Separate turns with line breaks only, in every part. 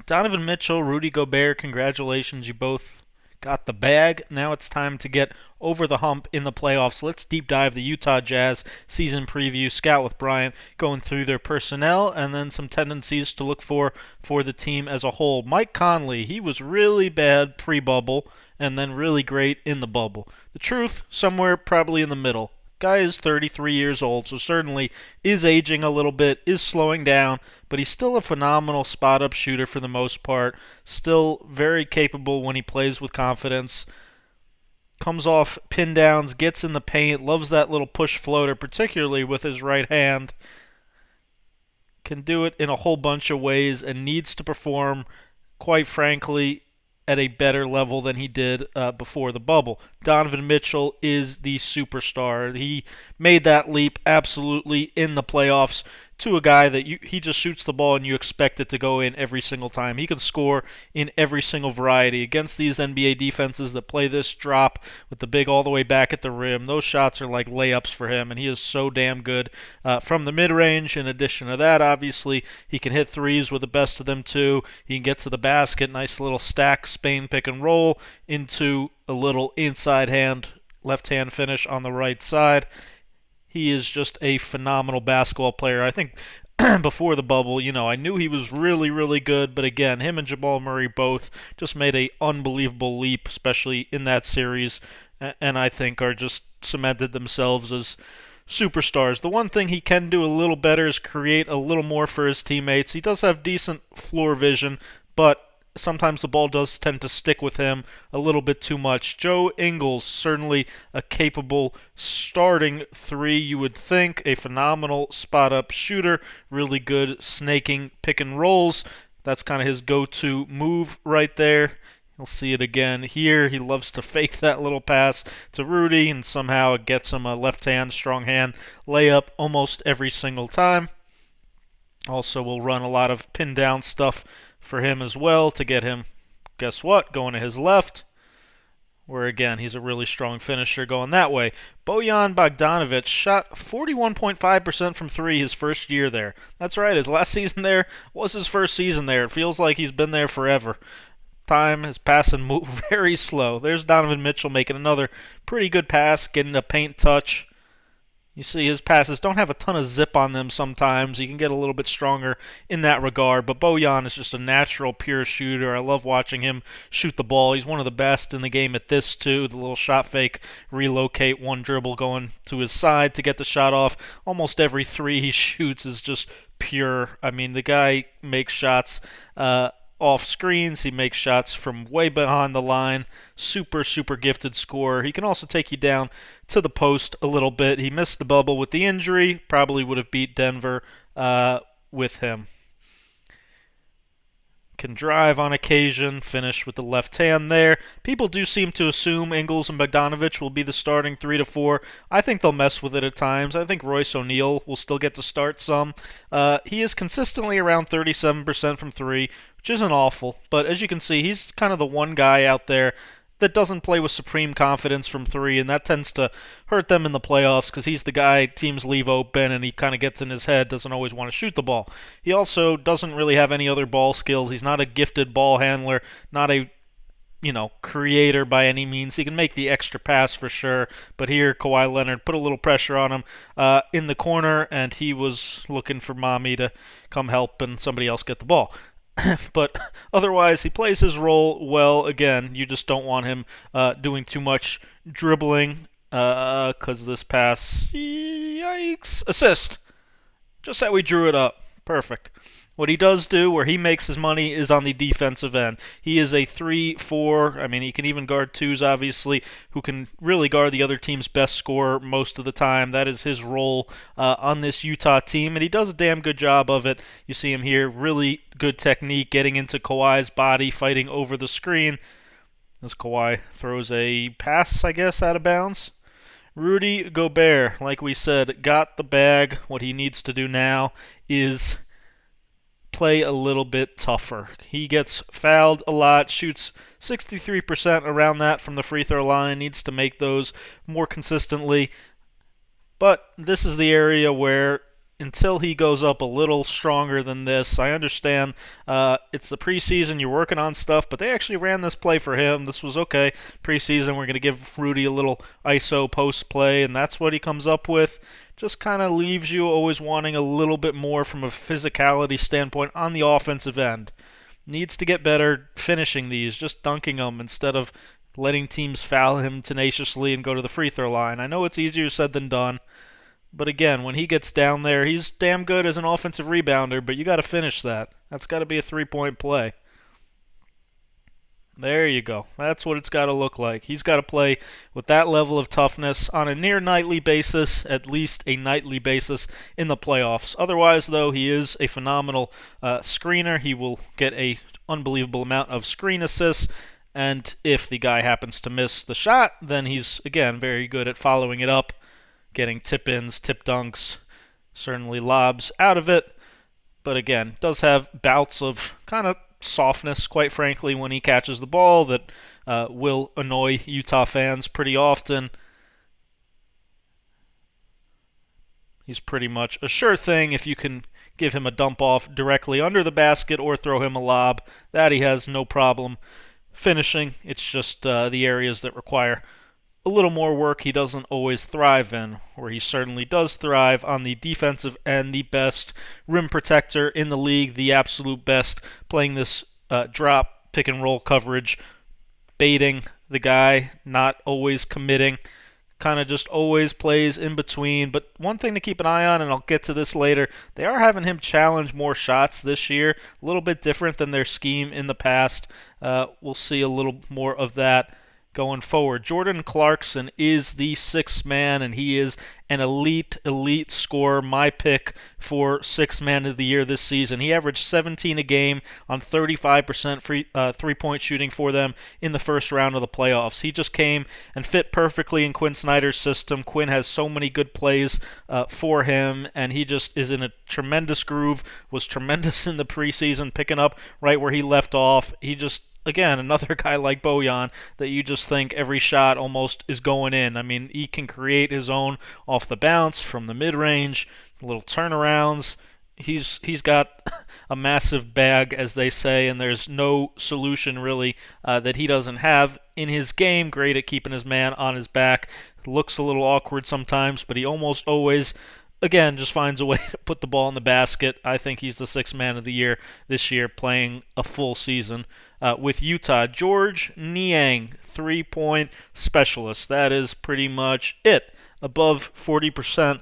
Donovan Mitchell, Rudy Gobert, congratulations. You both got the bag. Now it's time to get over the hump in the playoffs. Let's deep dive the Utah Jazz season preview. Scout with Bryan going through their personnel and then some tendencies to look for the team as a whole. Mike Conley, he was really bad pre-bubble and then really great in the bubble. The truth, somewhere probably in the middle. Guy is 33 years old, so certainly is aging a little bit, is slowing down, but he's still a phenomenal spot-up shooter for the most part. Still very capable when he plays with confidence. Comes off pin downs, gets in the paint, loves that little push floater, particularly with his right hand. Can do it in a whole bunch of ways and needs to perform, quite frankly, at a better level than he did before the bubble. Donovan Mitchell is the superstar. He made that leap absolutely in the playoffs to a guy that he just shoots the ball and you expect it to go in every single time. He can score in every single variety. Against these NBA defenses that play this drop with the big all the way back at the rim, those shots are like layups for him, and he is so damn good from the mid-range. In addition to that, obviously, he can hit threes with the best of them too. He can get to the basket, nice little stack, Spain pick and roll into a little inside hand, left-hand finish on the right side. He is just a phenomenal basketball player. I think before the bubble, I knew he was really, really good, but again, him and Jamal Murray both just made an unbelievable leap, especially in that series, and I think are just cemented themselves as superstars. The one thing he can do a little better is create a little more for his teammates. He does have decent floor vision, but sometimes the ball does tend to stick with him a little bit too much. Joe Ingles, certainly a capable starting three, you would think. A phenomenal spot-up shooter, really good snaking pick and rolls. That's kind of his go-to move right there. You'll see it again here. He loves to fake that little pass to Rudy, and somehow it gets him a left-hand, strong hand layup almost every single time. Also will run a lot of pin-down stuff for him as well to get him, guess what, going to his left, where again, he's a really strong finisher going that way. Bojan Bogdanovic shot 41.5% from three his first year there. That's right, his last season there was his first season there. It feels like he's been there forever. Time is passing very slow. There's Donovan Mitchell making another pretty good pass, getting a paint touch. You see his passes don't have a ton of zip on them sometimes. He can get a little bit stronger in that regard, but Bojan is just a natural, pure shooter. I love watching him shoot the ball. He's one of the best in the game at this, too. The little shot fake, relocate, one dribble going to his side to get the shot off. Almost every three he shoots is just pure. I mean, the guy makes shots off screens. He makes shots from way behind the line. Super, super gifted scorer. He can also take you down to the post a little bit. He missed the bubble with the injury. Probably would have beat Denver with him. Can drive on occasion, finish with the left hand there. People do seem to assume Ingles and Bogdanovic will be the starting 3 to 4. I think they'll mess with it at times. I think Royce O'Neale will still get to start some. He is consistently around 37% from 3, which isn't awful, but as you can see, he's kind of the one guy out there that doesn't play with supreme confidence from 3, and that tends to hurt them in the playoffs because he's the guy teams leave open and he kind of gets in his head, doesn't always want to shoot the ball. He also doesn't really have any other ball skills. He's not a gifted ball handler, not a creator by any means. He can make the extra pass for sure, but here Kawhi Leonard put a little pressure on him in the corner, and he was looking for mommy to come help and somebody else get the ball. But otherwise, he plays his role well. Again, you just don't want him doing too much dribbling because this pass, yikes, assist. Just how we drew it up. Perfect. What he does do, where he makes his money, is on the defensive end. He is a 3-4. I mean, he can even guard twos, obviously, who can really guard the other team's best scorer most of the time. That is his role on this Utah team, and he does a damn good job of it. You see him here, really good technique, getting into Kawhi's body, fighting over the screen. As Kawhi throws a pass, I guess, out of bounds. Rudy Gobert, like we said, got the bag. What he needs to do now is play a little bit tougher. He gets fouled a lot, shoots 63% around that from the free throw line, needs to make those more consistently. But this is the area where until he goes up a little stronger than this. I understand it's the preseason, you're working on stuff, but they actually ran this play for him. This was okay. Preseason, we're going to give Rudy a little ISO post play, and that's what he comes up with. Just kind of leaves you always wanting a little bit more from a physicality standpoint on the offensive end. Needs to get better finishing these, just dunking them instead of letting teams foul him tenaciously and go to the free throw line. I know it's easier said than done, but again, when he gets down there, he's damn good as an offensive rebounder, but you got to finish that. That's got to be a three-point play. There you go. That's what it's got to look like. He's got to play with that level of toughness on a near nightly basis, at least a nightly basis in the playoffs. Otherwise, though, he is a phenomenal screener. He will get an unbelievable amount of screen assists, and if the guy happens to miss the shot, then he's, again, very good at following it up, getting tip-ins, tip dunks, certainly lobs out of it. But again, does have bouts of kind of softness, quite frankly, when he catches the ball that will annoy Utah fans pretty often. He's pretty much a sure thing if you can give him a dump off directly under the basket or throw him a lob. That he has no problem finishing. It's just the areas that require a little more work he doesn't always thrive in, where he certainly does thrive on the defensive end, the best rim protector in the league, the absolute best, playing this drop, pick and roll coverage, baiting the guy, not always committing, kind of just always plays in between. But one thing to keep an eye on, and I'll get to this later, they are having him challenge more shots this year, a little bit different than their scheme in the past. We'll see a little more of that going forward. Jordan Clarkson is the sixth man, and he is an elite scorer. My pick for sixth man of the year this season. He averaged 17 a game on 35% three-point shooting for them in the first round of the playoffs. He just came and fit perfectly in Quinn Snyder's system. Quinn has so many good plays for him, and he just is in a tremendous groove, was tremendous in the preseason, picking up right where he left off. He just, again, another guy like Bojan that you just think every shot almost is going in. I mean, he can create his own off the bounce, from the mid-range, little turnarounds. He's got a massive bag, as they say, and there's no solution really that he doesn't have in his game. Great at keeping his man on his back. Looks a little awkward sometimes, but he almost always, again, just finds a way to put the ball in the basket. I think he's the sixth man of the year this year, playing a full season with Utah. George Niang, three-point specialist. That is pretty much it. Above 40%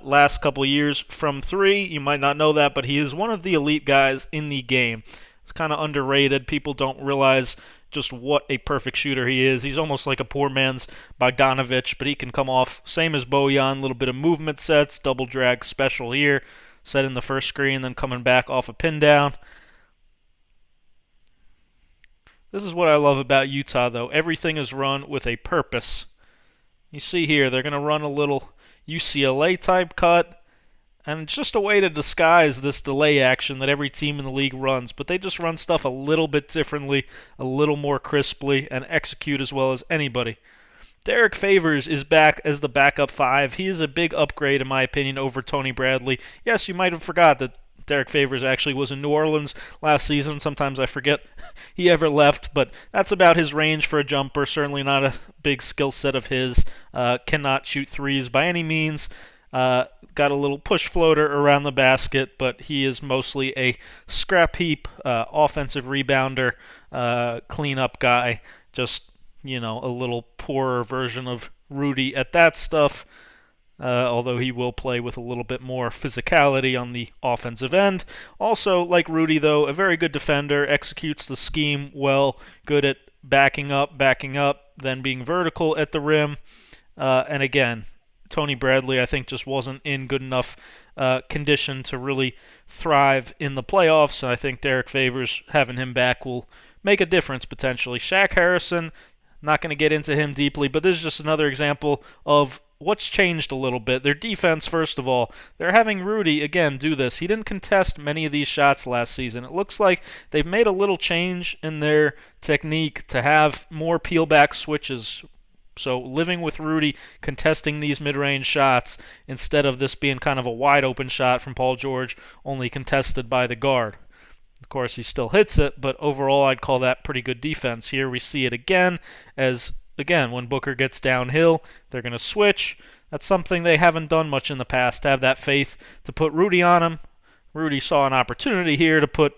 last couple of years from three. You might not know that, but he is one of the elite guys in the game. It's kind of underrated. People don't realize just what a perfect shooter he is. He's almost like a poor man's Bogdanovic, but he can come off, same as Bojan, a little bit of movement sets, double drag special here, setting the first screen, then coming back off a pin down. This is what I love about Utah, though. Everything is run with a purpose. You see here, they're going to run a little UCLA-type cut, and it's just a way to disguise this delay action that every team in the league runs. But they just run stuff a little bit differently, a little more crisply, and execute as well as anybody. Derek Favors is back as the backup five. He is a big upgrade, in my opinion, over Tony Bradley. Yes, you might have forgot that Derek Favors actually was in New Orleans last season. Sometimes I forget he ever left, but that's about his range for a jumper. Certainly not a big skill set of his. Cannot shoot threes by any means. Got a little push floater around the basket, but he is mostly a scrap heap, offensive rebounder, cleanup guy. Just, a little poorer version of Rudy at that stuff. Although he will play with a little bit more physicality on the offensive end. Also, like Rudy, though, a very good defender, executes the scheme well, good at backing up, then being vertical at the rim. And again, Tony Bradley, I think, just wasn't in good enough condition to really thrive in the playoffs. And I think Derek Favors, having him back, will make a difference potentially. Shaq Harrison, not going to get into him deeply, but this is just another example of what's changed a little bit. Their defense, first of all. They're having Rudy, again, do this. He didn't contest many of these shots last season. It looks like they've made a little change in their technique to have more peel-back switches. So living with Rudy contesting these mid-range shots instead of this being kind of a wide-open shot from Paul George, only contested by the guard. Of course, he still hits it, but overall I'd call that pretty good defense. Here we see it again, when Booker gets downhill, they're going to switch. That's something they haven't done much in the past, to have that faith to put Rudy on him. Rudy saw an opportunity here to put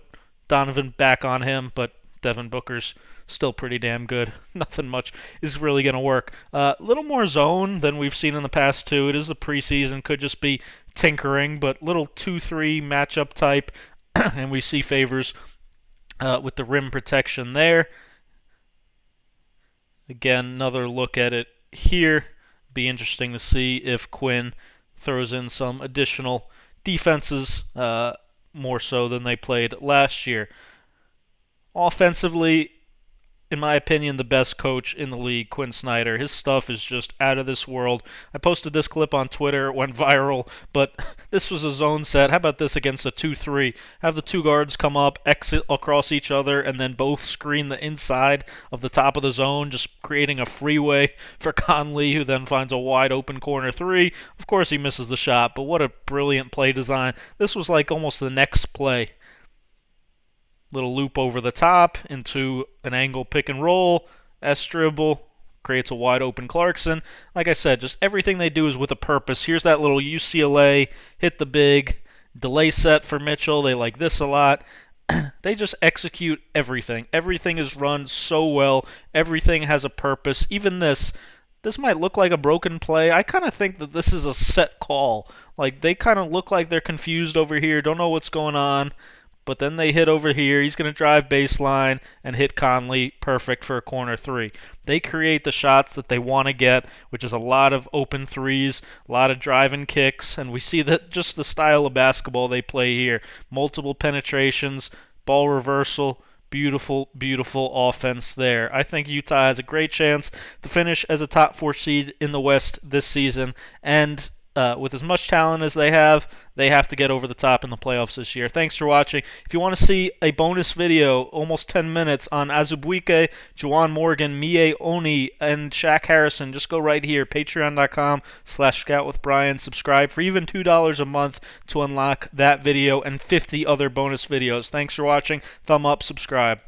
Donovan back on him, but Devin Booker's still pretty damn good. Nothing much is really going to work. A little more zone than we've seen in the past, too. It is the preseason, could just be tinkering, but little 2-3 matchup type. And we see Favors with the rim protection there. Again, another look at it here. Be interesting to see if Quinn throws in some additional defenses, more so than they played last year. Offensively, in my opinion, the best coach in the league, Quinn Snyder. His stuff is just out of this world. I posted this clip on Twitter. It went viral, but this was a zone set. How about this against a 2-3? Have the two guards come up, exit across each other, and then both screen the inside of the top of the zone, just creating a freeway for Conley, who then finds a wide-open corner three. Of course, he misses the shot, but what a brilliant play design. This was like almost the next play. Little loop over the top into an angle pick and roll. S-dribble creates a wide open Clarkson. Like I said, just everything they do is with a purpose. Here's that little UCLA hit the big delay set for Mitchell. They like this a lot. They just execute everything. Everything is run so well. Everything has a purpose. Even this might look like a broken play. I kind of think that this is a set call. Like, they kind of look like they're confused over here, don't know what's going on. But then they hit over here. He's going to drive baseline and hit Conley. Perfect for a corner three. They create the shots that they want to get, which is a lot of open threes, a lot of driving kicks, and we see that just the style of basketball they play here. Multiple penetrations, ball reversal, beautiful, beautiful offense there. I think Utah has a great chance to finish as a top 4 seed in the West this season, and with as much talent as they have to get over the top in the playoffs this year. Thanks for watching. If you want to see a bonus video, almost 10 minutes, on Azubuike, Juwan Morgan, Mie Oni, and Shaq Harrison, just go right here, patreon.com/ScoutWithBryan. Subscribe for even $2 a month to unlock that video and 50 other bonus videos. Thanks for watching. Thumb up, subscribe.